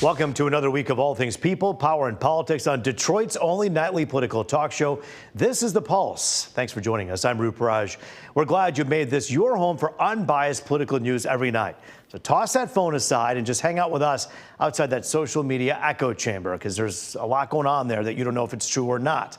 Welcome to another week of all things people, power, and politics on Detroit's only nightly political talk show. This is The Pulse. Thanks for joining us. I'm Ruparaj. We're glad you made this your home for unbiased political news every night. So toss that phone aside and just hang out with us outside that social media echo chamber, because there's a lot going on there that you don't know if it's true or not.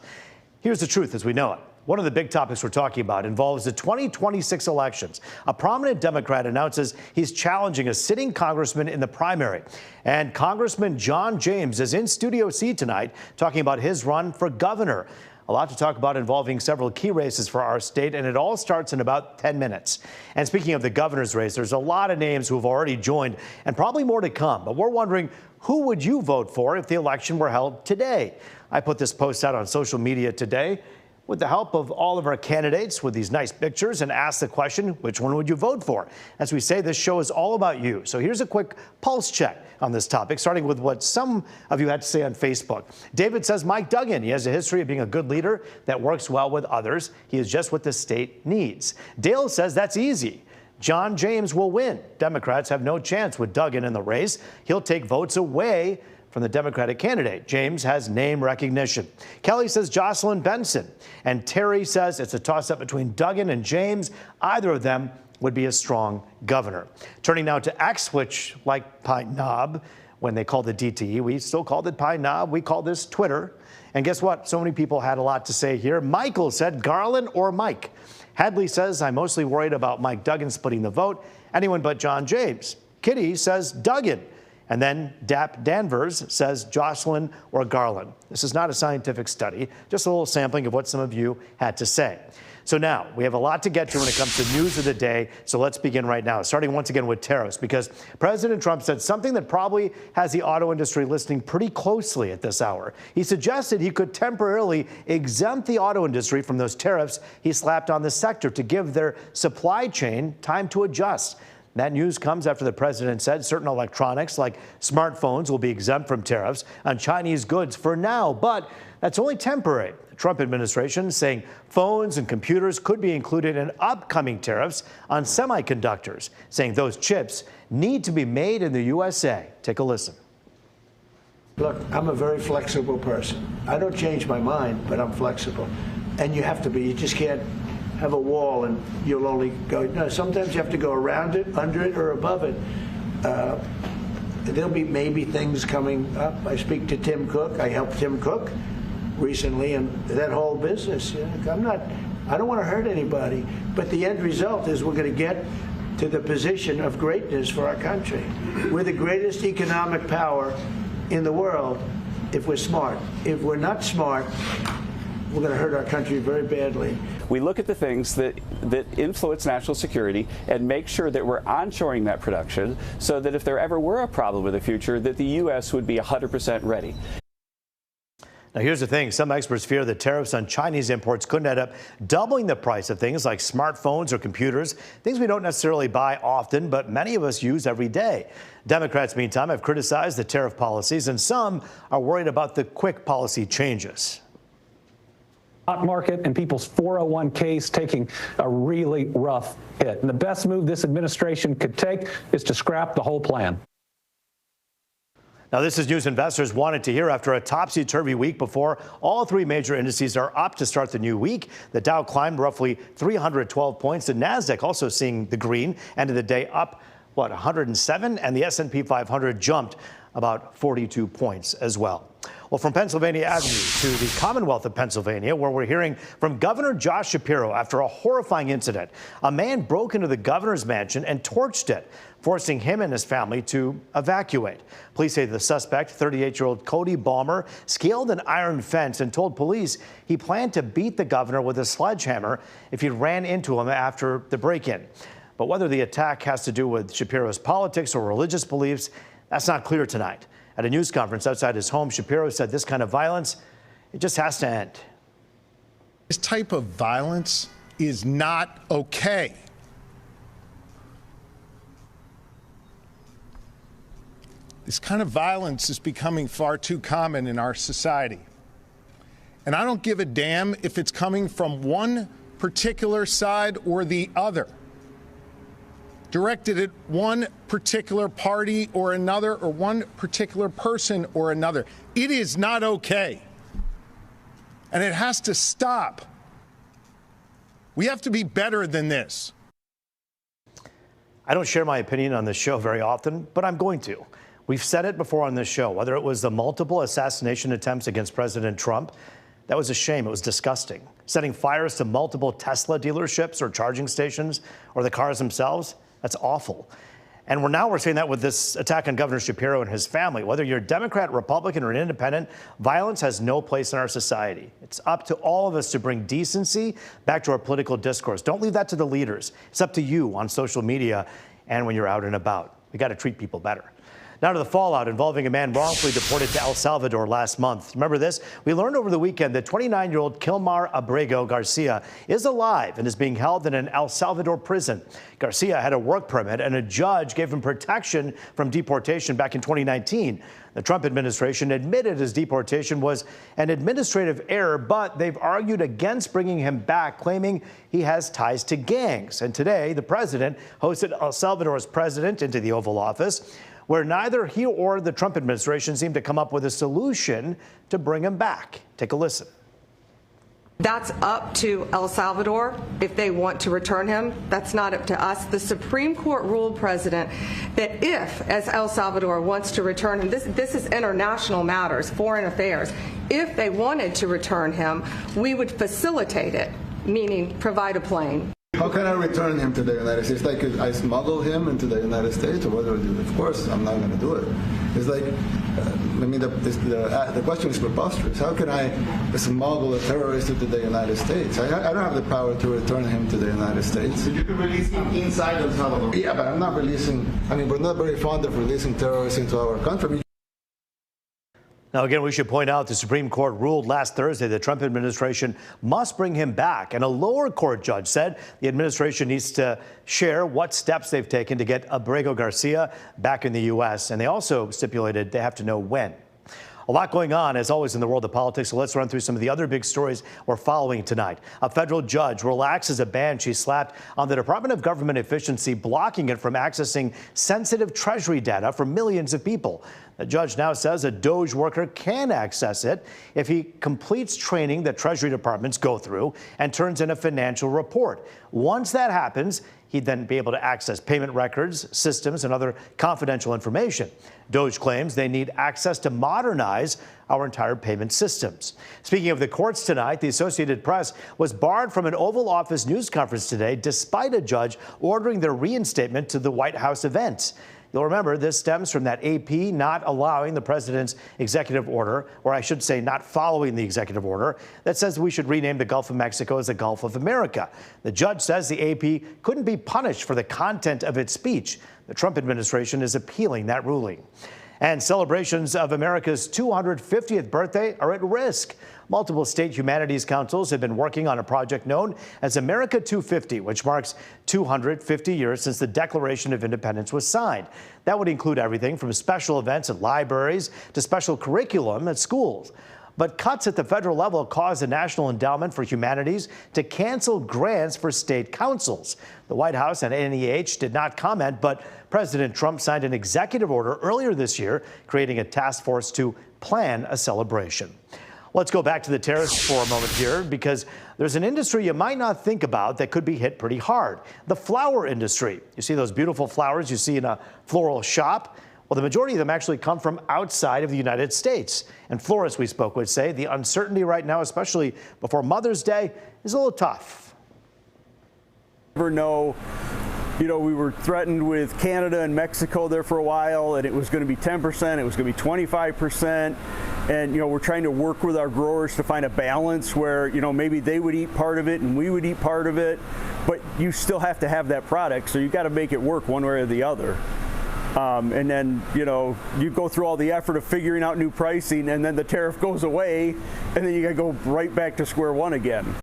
Here's the truth as we know it. One of the big topics we're talking about involves the 2026 elections. A prominent Democrat announces he's challenging a sitting congressman in the primary. And Congressman John James is in Studio C tonight talking about his run for governor. A lot to talk about involving several key races for our state, and it all starts in about 10 minutes. And speaking of the governor's race, there's a lot of names who have already joined and probably more to come. But we're wondering, who would you vote for if the election were held today? I put this post out on social media today with the help of all of our candidates with these nice pictures and ask the question, which one would you vote for? As we say, this show is all about you. So here's a quick pulse check on this topic, starting with what some of you had to say on Facebook. David says Mike Duggan. He has a history of being a good leader that works well with others. He is just what the state needs. Dale says that's easy. John James will win. Democrats have no chance with Duggan in the race. He'll take votes away from the Democratic candidate. James has name recognition. Kelly says Jocelyn Benson. And Terry says it's a toss-up between Duggan and James. Either of them would be a strong governor. Turning now to X, which, like Pine Knob, when they called it DTE, we still called it Pine Knob. We call this Twitter. And guess what? So many people had a lot to say here. Michael said Garland or Mike. Hadley says, I'm mostly worried about Mike Duggan splitting the vote. Anyone but John James. Kitty says Duggan. And then Dap Danvers says Jocelyn or Garland. This is not a scientific study, just a little sampling of what some of you had to say. So now we have a lot to get to when it comes to news of the day. So let's begin right now, starting once again with tariffs, because President Trump said something that probably has the auto industry listening pretty closely at this hour. He suggested he could temporarily exempt the auto industry from those tariffs he slapped on the sector to give their supply chain time to adjust. That news comes after the president said certain electronics like smartphones will be exempt from tariffs on Chinese goods for now, but that's only temporary. The Trump administration saying phones and computers could be included in upcoming tariffs on semiconductors, saying those chips need to be made in the USA. Take a listen. Look, I'm a very flexible person. I don't change my mind, but I'm flexible. And you have to be. You just can't have a wall and you'll only go. No, sometimes you have to go around it, under it, or above it. There'll be maybe things coming up. I speak to Tim Cook. I helped Tim Cook recently, and that whole business. I don't want to hurt anybody, but the end result is we're going to get to the position of greatness for our country. We're the greatest economic power in the world if we're smart. If we're not smart, we're going to hurt our country very badly. We look at the things that influence national security and make sure that we're onshoring that production so that if there ever were a problem in the future, that the U.S. would be 100% ready. Now, here's the thing. Some experts fear that tariffs on Chinese imports could end up doubling the price of things like smartphones or computers, things we don't necessarily buy often, but many of us use every day. Democrats, meantime, have criticized the tariff policies, and some are worried about the quick policy changes. Stock market and people's 401ks taking a really rough hit. And the best move this administration could take is to scrap the whole plan. Now, this is news investors wanted to hear after a topsy-turvy week before all three major indices are up to start the new week. The Dow climbed roughly 312 points. The Nasdaq also seeing the green, ended the day up, 107, and the S&P 500 jumped about 42 points as well. Well, from Pennsylvania Avenue to the Commonwealth of Pennsylvania, where we're hearing from Governor Josh Shapiro after a horrifying incident. A man broke into the governor's mansion and torched it, forcing him and his family to evacuate. Police say the suspect, 38-year-old Cody Balmer, scaled an iron fence and told police he planned to beat the governor with a sledgehammer if he ran into him after the break-in. But whether the attack has to do with Shapiro's politics or religious beliefs, that's not clear tonight. At a news conference outside his home, Shapiro said this kind of violence, it just has to end. This type of violence is not okay. This kind of violence is becoming far too common in our society. And I don't give a damn if it's coming from one particular side or the other. directed at one particular party or another, or one particular person or another. It is not okay. And it has to stop. We have to be better than this. I don't share my opinion on this show very often, but I'm going to. We've said it before on this show, whether it was the multiple assassination attempts against President Trump, that was a shame. It was disgusting. Setting fires to multiple Tesla dealerships or charging stations or the cars themselves, that's awful. And we're seeing that with this attack on Governor Shapiro and his family. Whether you're a Democrat, Republican, or an independent, violence has no place in our society. It's up to all of us to bring decency back to our political discourse. Don't leave that to the leaders. It's up to you on social media and when you're out and about. We got to treat people better. Now to the fallout involving a man wrongfully deported to El Salvador last month. Remember this? We learned over the weekend that 29-year-old Kilmar Abrego Garcia is alive and is being held in an El Salvador prison. Garcia had a work permit and a judge gave him protection from deportation back in 2019. The Trump administration admitted his deportation was an administrative error, but they've argued against bringing him back, claiming he has ties to gangs. And today, the president hosted El Salvador's president into the Oval Office, where neither he or the Trump administration seemed to come up with a solution to bring him back. Take a listen. That's up to El Salvador if they want to return him. That's not up to us. The Supreme Court ruled, President, that if, as El Salvador wants to return him, this is international matters, foreign affairs, if they wanted to return him, we would facilitate it, meaning provide a plane. How can I return him to the United States? Like, I smuggle him into the United States, or what do I do? Of course, I'm not going to do it. It's like, the question is preposterous. How can I smuggle a terrorist into the United States? I don't have the power to return him to the United States. So you can release him inside El Salvador? Yeah, but I'm not releasing, we're not very fond of releasing terrorists into our country. Now, again, we should point out the Supreme Court ruled last Thursday the Trump administration must bring him back. And a lower court judge said the administration needs to share what steps they've taken to get Abrego Garcia back in the U.S. And they also stipulated they have to know when. A lot going on, as always, in the world of politics, so let's run through some of the other big stories we're following tonight. A federal judge relaxes a ban she slapped on the Department of Government Efficiency, blocking it from accessing sensitive Treasury data for millions of people. The judge now says a DOJ worker can access it if he completes training that Treasury departments go through and turns in a financial report. Once that happens, he'd then be able to access payment records, systems, and other confidential information. DOJ claims they need access to modernize our entire payment systems. Speaking of the courts tonight, the Associated Press was barred from an Oval Office news conference today, despite a judge ordering their reinstatement to the White House event. You'll remember this stems from that AP not allowing the president's executive order, or I should say not following the executive order, that says we should rename the Gulf of Mexico as the Gulf of America. The judge says the AP couldn't be punished for the content of its speech. The Trump administration is appealing that ruling. And celebrations of America's 250th birthday are at risk. Multiple state humanities councils have been working on a project known as America 250, which marks 250 years since the Declaration of Independence was signed. That would include everything from special events at libraries to special curriculum at schools. But cuts at the federal level caused the National Endowment for Humanities to cancel grants for state councils. The White House and NEH did not comment, but President Trump signed an executive order earlier this year, creating a task force to plan a celebration. Let's go back to the tariffs for a moment here, because there's an industry you might not think about that could be hit pretty hard. The flower industry. You see those beautiful flowers you see in a floral shop? Well, the majority of them actually come from outside of the United States. And florists we spoke with say the uncertainty right now, especially before Mother's Day, is a little tough. Never know. You know, we were threatened with Canada and Mexico there for a while, and it was going to be 10%, it was going to be 25%. And, you know, we're trying to work with our growers to find a balance where, you know, maybe they would eat part of it and we would eat part of it. But you still have to have that product, so you've got to make it work one way or the other. And then, you know, you go through all the effort of figuring out new pricing, and then the tariff goes away, and then you got to go right back to square one again.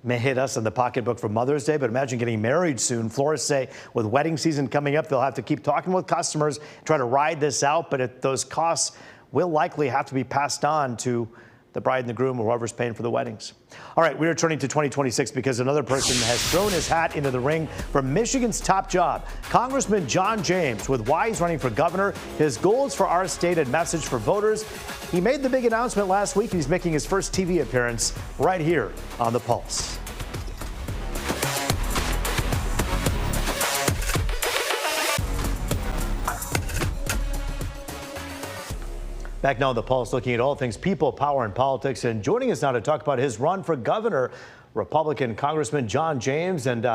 May hit us in the pocketbook for Mother's Day, but imagine getting married soon. Florists say with wedding season coming up, they'll have to keep talking with customers, try to ride this out, but those costs will likely have to be passed on to the bride and the groom, or whoever's paying for the weddings. All right, we are turning to 2026 because another person has thrown his hat into the ring for Michigan's top job. Congressman John James, with why he's running for governor, his goals for our state, and message for voters. He made the big announcement last week. He's making his first TV appearance right here on The Pulse. Back now on The Pulse, looking at all things people, power, and politics. And joining us now to talk about his run for governor, Republican Congressman John James. And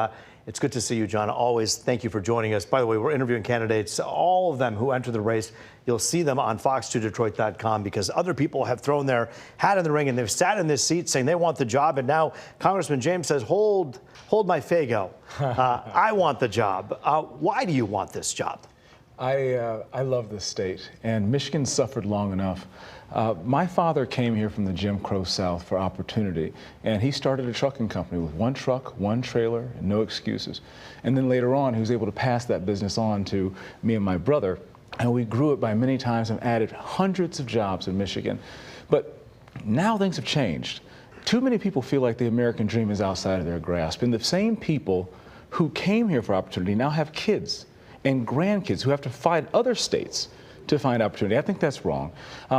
it's good to see you, John. Always thank you for joining us. By the way, we're interviewing candidates, all of them who enter the race. You'll see them on fox2detroit.com because other people have thrown their hat in the ring and they've sat in this seat saying they want the job. And now Congressman James says, hold my Faygo. I want the job. Why do you want this job? I love this state, and Michigan suffered long enough. My father came here from the Jim Crow South for opportunity, and he started a trucking company with one truck, one trailer, and no excuses. And then later on, he was able to pass that business on to me and my brother, and we grew it by many times and added hundreds of jobs in Michigan. But now things have changed. Too many people feel like the American dream is outside of their grasp, and the same people who came here for opportunity now have kids and grandkids who have to fight other states to find opportunity. I think that's wrong.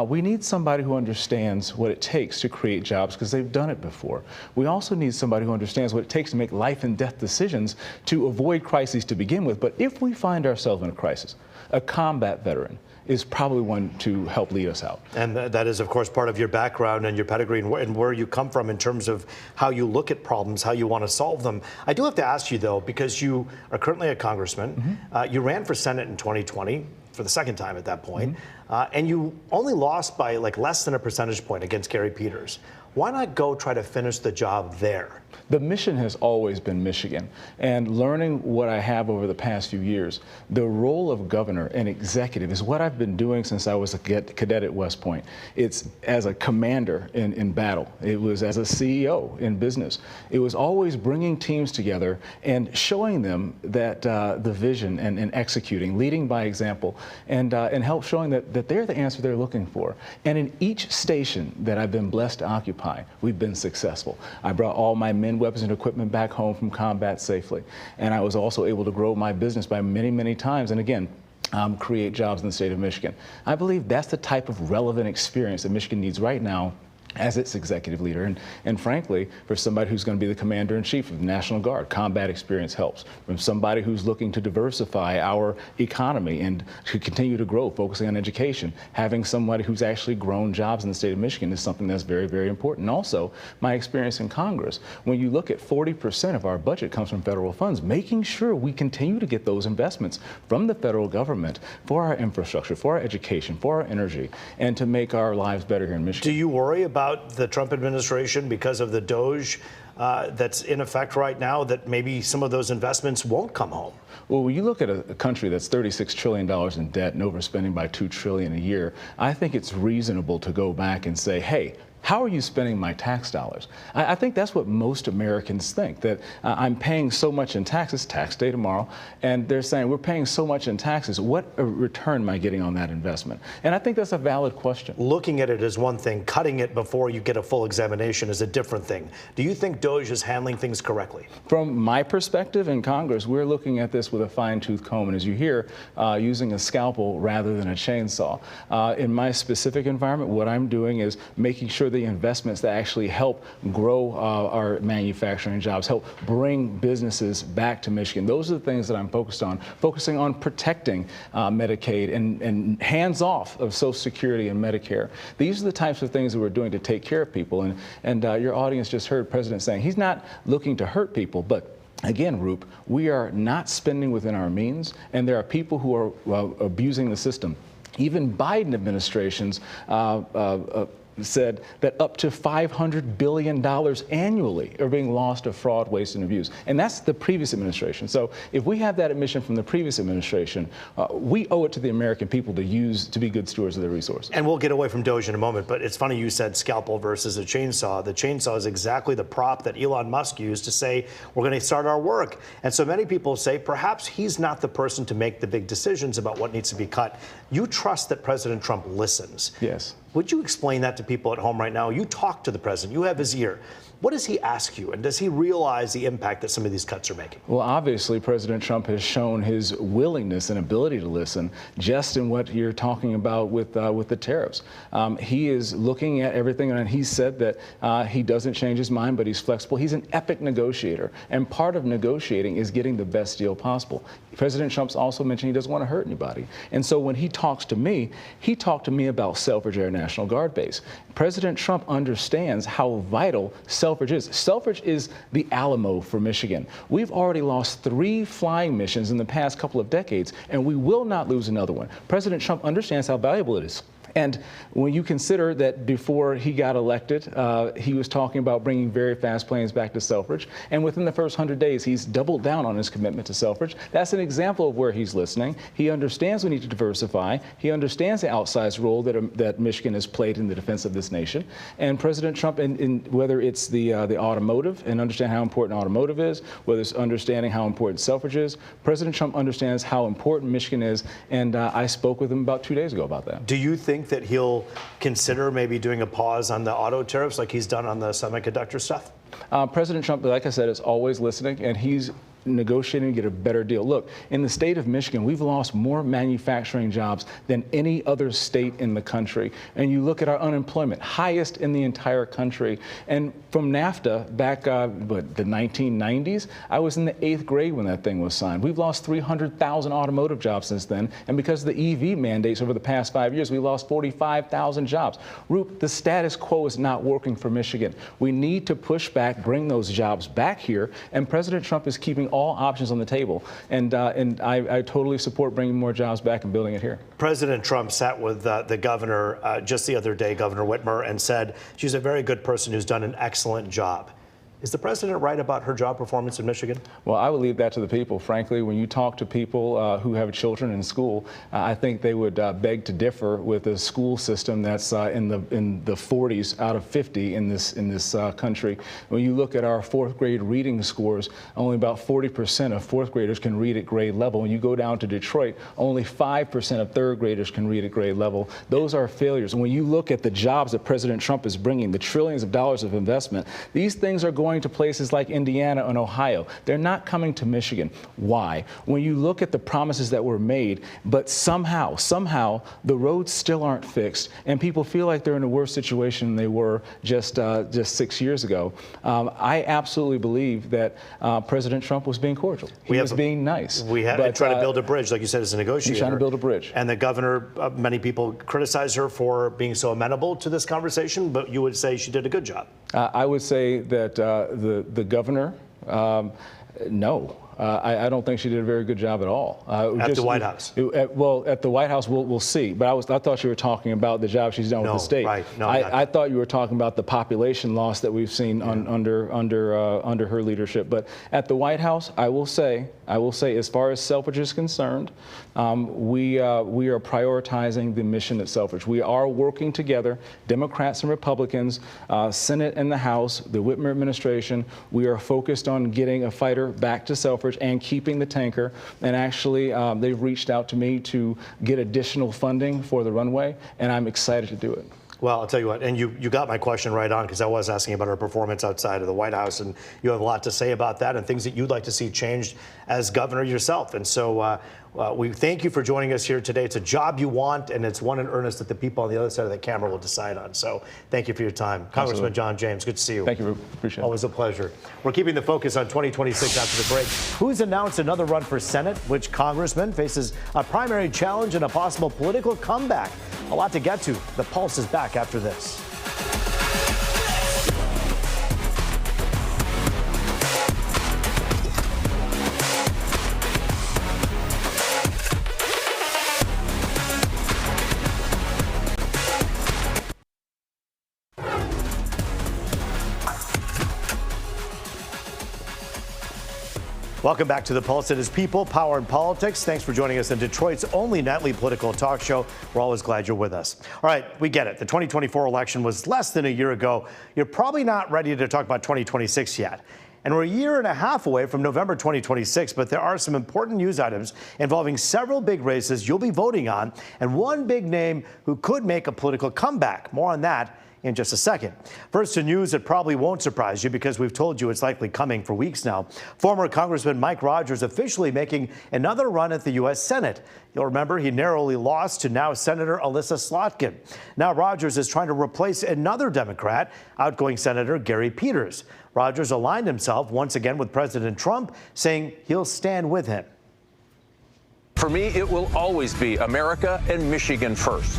We need somebody who understands what it takes to create jobs because they've done it before. We also need somebody who understands what it takes to make life and death decisions to avoid crises to begin with. But if we find ourselves in a crisis, a combat veteran is probably one to help lead us out. And that is, of course, part of your background and your pedigree and where you come from in terms of how you look at problems, how you want to solve them. I do have to ask you, though, because you are currently a congressman. You ran for Senate in 2020 for the second time at that point, and you only lost by like less than a percentage point against Gary Peters. Why not go try to finish the job there? The mission has always been Michigan, and learning what I have over the past few years, the role of governor and executive is what I've been doing since I was a cadet at West Point. It's as a commander in battle. It was as a CEO in business. It was always bringing teams together and showing them that the vision and executing, leading by example, and help showing that they're the answer they're looking for. And in each station that I've been blessed to occupy, we've been successful. I brought all my men, weapons, and equipment back home from combat safely. And I was also able to grow my business by many, many times. And again, create jobs in the state of Michigan. I believe that's the type of relevant experience that Michigan needs right now as its executive leader. And frankly, for somebody who's going to be the commander-in-chief of the National Guard, combat experience helps. From somebody who's looking to diversify our economy and to continue to grow, focusing on education, having somebody who's actually grown jobs in the state of Michigan is something that's very, very important. Also, my experience in Congress, when you look at 40% of our budget comes from federal funds, making sure we continue to get those investments from the federal government for our infrastructure, for our education, for our energy, and to make our lives better here in Michigan. Do you worry about the Trump administration because of the DOGE that's in effect right now, that maybe some of those investments won't come home? Well, when you look at a country that's $36 trillion in debt and overspending by $2 trillion a year, I think it's reasonable to go back and say, hey, how are you spending my tax dollars? I think that's what most Americans think, that I'm paying so much in taxes, tax day tomorrow, and they're saying we're paying so much in taxes. What return am I getting on that investment? And I think that's a valid question. Looking at it is one thing. Cutting it before you get a full examination is a different thing. Do you think DOGE is handling things correctly? From my perspective in Congress, we're looking at this with a fine-tooth comb, and as you hear, using a scalpel rather than a chainsaw. In my specific environment, what I'm doing is making sure the investments that actually help grow our manufacturing jobs, help bring businesses back to Michigan. Those are the things that I'm focusing on protecting Medicaid and hands off of Social Security and Medicare. These are the types of things that we're doing to take care of people. And your audience just heard President saying he's not looking to hurt people, but again, Roop, we are not spending within our means, and there are people who are abusing the system. Even Biden administrations said that up to $500 billion annually are being lost to fraud, waste, and abuse. And that's the previous administration. So if we have that admission from the previous administration, we owe it to the American people to be good stewards of their resources. And we'll get away from DOGE in a moment, but it's funny you said scalpel versus a chainsaw. The chainsaw is exactly the prop that Elon Musk used to say, we're going to start our work. And so many people say perhaps he's not the person to make the big decisions about what needs to be cut. You trust that President Trump listens. Yes. Would you explain that to people at home right now? You talk to the president. You have his ear. What does he ask you? And does he realize the impact that some of these cuts are making? Well, obviously, President Trump has shown his willingness and ability to listen just in what you're talking about with the tariffs. He is looking at everything, and he said that he doesn't change his mind, but he's flexible. He's an epic negotiator, and part of negotiating is getting the best deal possible. President Trump's also mentioned he doesn't want to hurt anybody. And so when he talks to me, he talked to me about Selfridge Air National Guard Base. President Trump understands how vital Selfridge is. Selfridge is the Alamo for Michigan. We've already lost 3 flying missions in the past couple of decades, and we will not lose another one. President Trump understands how valuable it is. And when you consider that before he got elected, he was talking about bringing very fast planes back to Selfridge. And within the first 100 days, he's doubled down on his commitment to Selfridge. That's an example of where he's listening. He understands we need to diversify. He understands the outsized role that Michigan has played in the defense of this nation. And President Trump, whether it's the automotive and understand how important automotive is, whether it's understanding how important Selfridge is, President Trump understands how important Michigan is. And I spoke with him about 2 days ago about that. Do you think that he'll consider maybe doing a pause on the auto tariffs like he's done on the semiconductor stuff? President Trump, like I said, is always listening, and he's negotiating to get a better deal. Look, in the state of Michigan, we've lost more manufacturing jobs than any other state in the country. And you look at our unemployment, highest in the entire country. And from NAFTA back, the 1990s, I was in the 8th grade when that thing was signed. We've lost 300,000 automotive jobs since then. And because of the EV mandates over the past 5 years, we lost 45,000 jobs. Roop, the status quo is not working for Michigan. We need to push back, bring those jobs back here. And President Trump is keeping all options on the table. And I totally support bringing more jobs back and building it here. President Trump sat with the governor just the other day, Governor Whitmer, and said she's a very good person who's done an excellent job. Is the president right about her job performance in Michigan? Well, I would leave that to the people. Frankly, when you talk to people who have children in school, I think they would beg to differ with a school system that's in the 40s out of 50 in this country. When you look at our 4th grade reading scores, only about 40% of 4th graders can read at grade level. When you go down to Detroit, only 5% of 3rd graders can read at grade level. Those are failures. And when you look at the jobs that President Trump is bringing, the trillions of dollars of investment, these things are going to places like Indiana and Ohio. They're not coming to Michigan. Why? When you look at the promises that were made, but somehow the roads still aren't fixed, and people feel like they're in a worse situation than they were just 6 years ago. I absolutely believe that President Trump was being cordial. He was being nice. We had to try to build a bridge, like you said, as a negotiator. He's trying to build a bridge. And the governor, many people criticize her for being so amenable to this conversation, but you would say she did a good job. I would say that the governor, no. I don't think she did a very good job at all. At the White House? Well, at the White House, we'll see. But I thought you were talking about the job she's done with the state. Right. No, I thought you were talking about the population loss that we've seen under her leadership. But at the White House, I will say, as far as Selfridge is concerned, we are prioritizing the mission at Selfridge. We are working together, Democrats and Republicans, Senate and the House, the Whitmer administration. We are focused on getting a fighter back to Selfridge and keeping the tanker. And actually, they've reached out to me to get additional funding for the runway, and I'm excited to do it. Well, I'll tell you what, and you got my question right on, because I was asking about her performance outside of the White House, and you have a lot to say about that and things that you'd like to see changed as governor yourself. And so we thank you for joining us here today. It's a job you want, and it's one in earnest that the people on the other side of the camera will decide on. So thank you for your time. Absolutely. Congressman John James, good to see you. Thank you, appreciate it. Always a pleasure. We're keeping the focus on 2026 after the break. Who's announced another run for Senate? Which congressman faces a primary challenge and a possible political comeback? A lot to get to. The Pulse is back after this. Welcome back to The Pulse. It is People, Power, and Politics. Thanks for joining us in Detroit's only nightly political talk show. We're always glad you're with us. All right, we get it. The 2024 election was less than a year ago. You're probably not ready to talk about 2026 yet. And we're a year and a half away from November 2026, but there are some important news items involving several big races you'll be voting on, and one big name who could make a political comeback. More on that in just a second. First, to news that probably won't surprise you because we've told you it's likely coming for weeks now. Former Congressman Mike Rogers officially making another run at the U.S. Senate. You'll remember he narrowly lost to now Senator Alyssa Slotkin. Now Rogers is trying to replace another Democrat, outgoing Senator Gary Peters. Rogers aligned himself once again with President Trump, saying he'll stand with him. For me, it will always be America and Michigan first.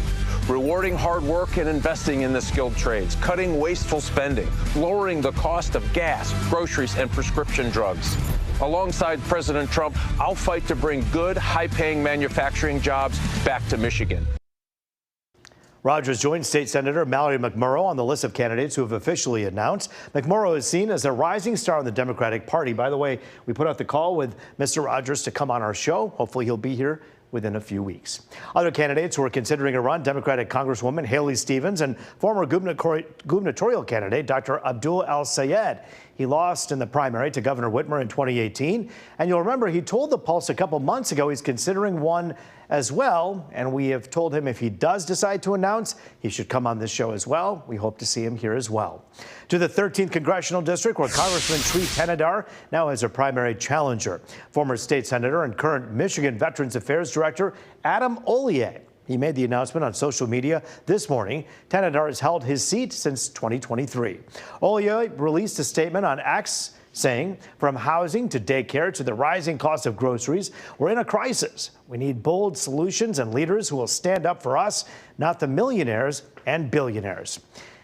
Rewarding hard work and investing in the skilled trades, cutting wasteful spending, lowering the cost of gas, groceries, and prescription drugs. Alongside President Trump, I'll fight to bring good, high-paying manufacturing jobs back to Michigan. Rogers joined State Senator Mallory McMurrow on the list of candidates who have officially announced. McMurrow is seen as a rising star in the Democratic Party. By the way, we put out the call with Mr. Rogers to come on our show. Hopefully he'll be here within a few weeks. Other candidates who are considering a run, Democratic Congresswoman Haley Stevens and former gubernatorial candidate Dr. Abdul El-Sayed. He lost in the primary to Governor Whitmer in 2018. And you'll remember he told the Pulse a couple months ago he's considering one as well. And we have told him if he does decide to announce, he should come on this show as well. We hope to see him here as well. To the 13th Congressional District, where Congressman Sri Tenadar now has a primary challenger. Former state senator and current Michigan Veterans Affairs Director Adam Ollier. He made the announcement on social media this morning. Tenadar has held his seat since 2023. Ollier released a statement on X saying, from housing to daycare to the rising cost of groceries, we're in a crisis. We need bold solutions and leaders who will stand up for us, not the millionaires and billionaires.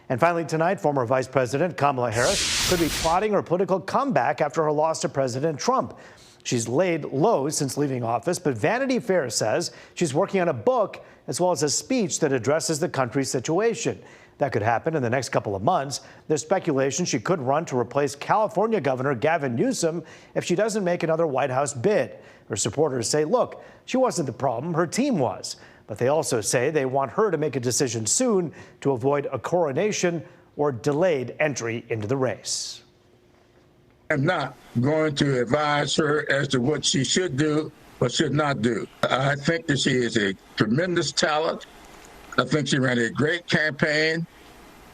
And finally tonight, former Vice President Kamala Harris could be plotting her political comeback after her loss to President Trump. She's laid low since leaving office, but Vanity Fair says she's working on a book as well as a speech that addresses the country's situation. That could happen in the next couple of months. There's speculation she could run to replace California Governor Gavin Newsom if she doesn't make another White House bid. Her supporters say, look, she wasn't the problem, her team was. But they also say they want her to make a decision soon to avoid a coronation or delayed entry into the race. I'm not going to advise her as to what she should do or should not do. I think that she is a tremendous talent. I think she ran a great campaign.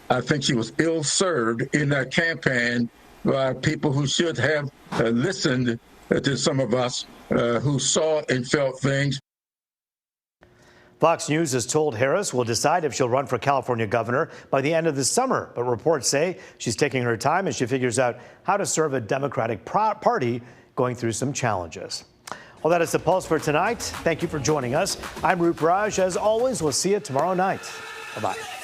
I think she was ill-served in that campaign by people who should have listened to some of us who saw and felt things. Fox News has told Harris will decide if she'll run for California governor by the end of the summer. But reports say she's taking her time as she figures out how to serve a Democratic Party going through some challenges. Well, that is the Pulse for tonight. Thank you for joining us. I'm Rup Raj. As always, we'll see you tomorrow night. Bye-bye.